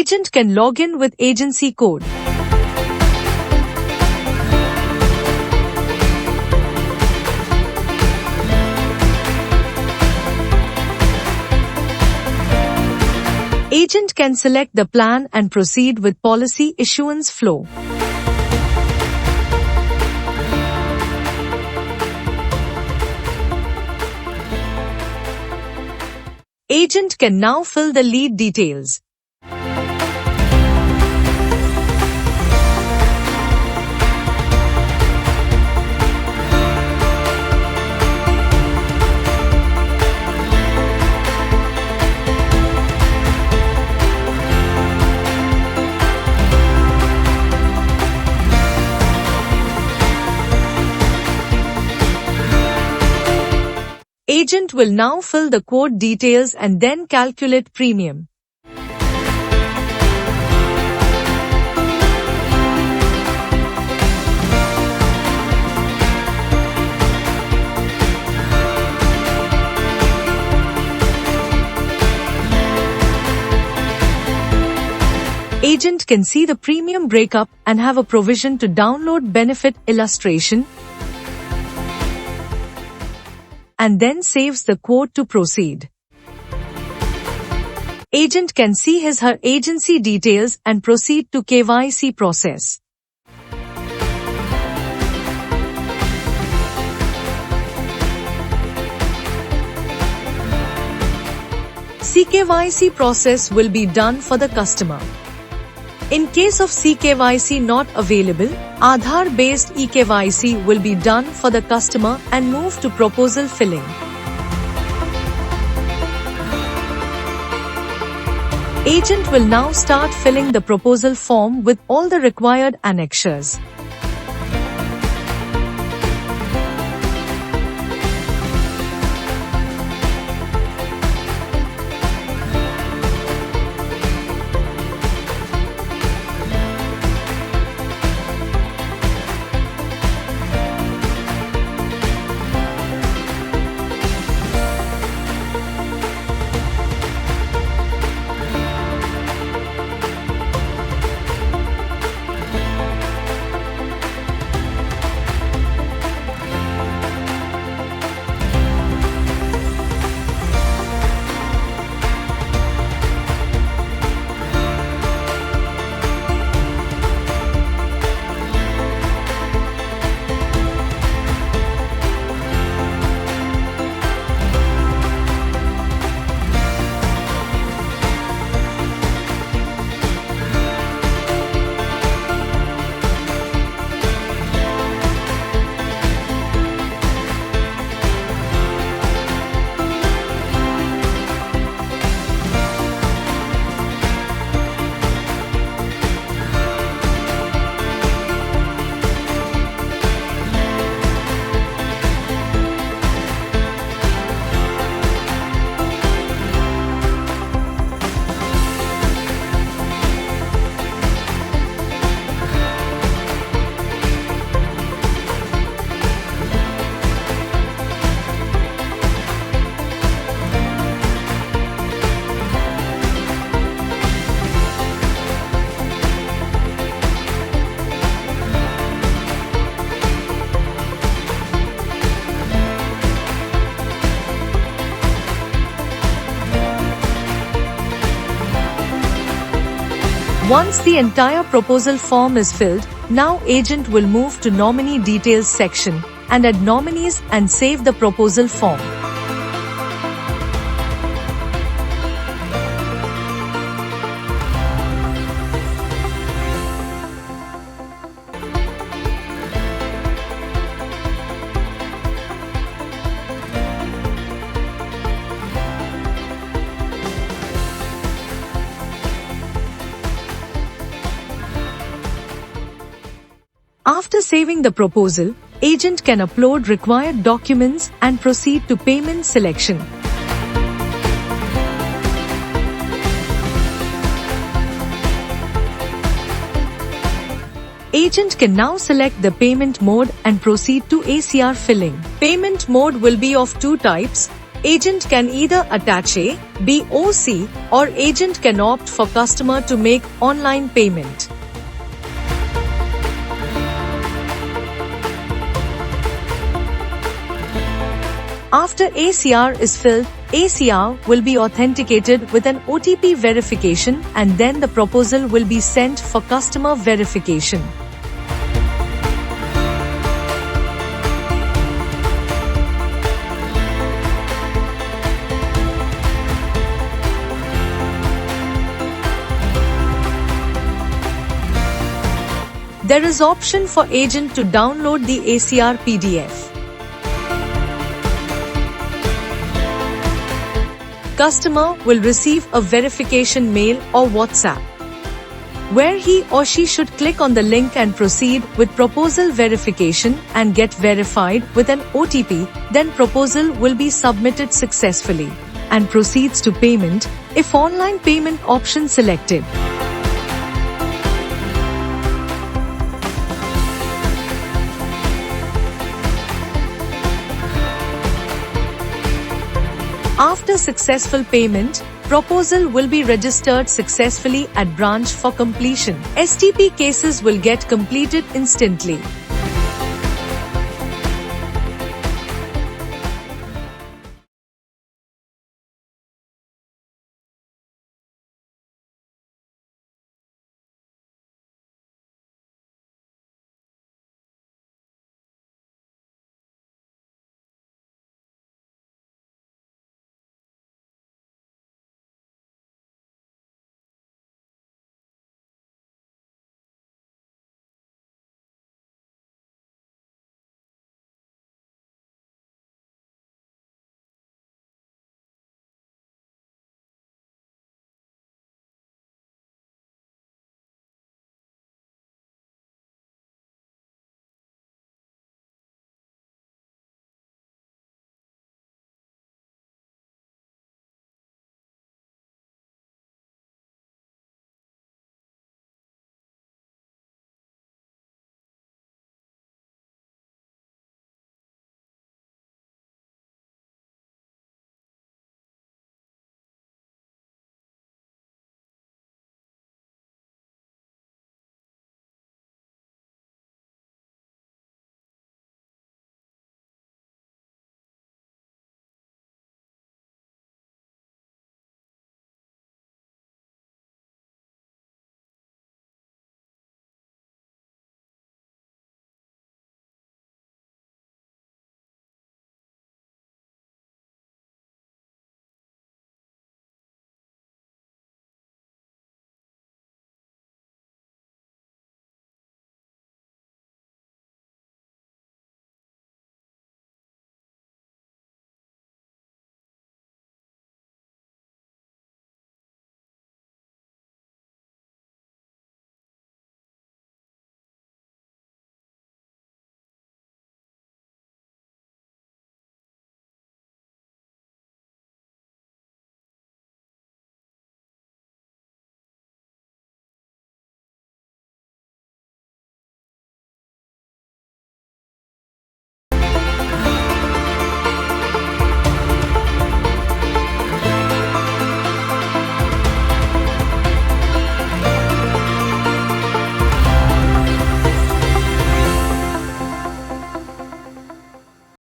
Agent can log in with agency code. Agent can select the plan and proceed with policy issuance flow. Agent can now fill the lead details. Agent will now fill the quote details and then calculate premium. Agent can see the premium breakup and have a provision to download benefit illustration, and then saves the quote to proceed. Agent can see his/her agency details and proceed to KYC process. CKYC process will be done for the customer. In case of CKYC not available, Aadhaar-based eKYC will be done for the customer and move to proposal filling. Agent will now start filling the proposal form with all the required annexures. Once the entire proposal form is filled, now agent will move to nominee details section and add nominees and save the proposal form. After saving the proposal, agent can upload required documents and proceed to payment selection. Agent can now select the payment mode and proceed to ACR filling. Payment mode will be of two types: Agent can either attach a BOC or agent can opt for customer to make online payment. After ACR is filled, ACR will be authenticated with an OTP verification and then the proposal will be sent for customer verification. There is option for agent to download the ACR PDF. Customer will receive a verification mail or WhatsApp, where he or she should click on the link and proceed with proposal verification and get verified with an OTP. Then proposal will be submitted successfully and proceeds to payment if online payment option selected. After successful payment, proposal will be registered successfully at branch for completion. STP cases will get completed instantly.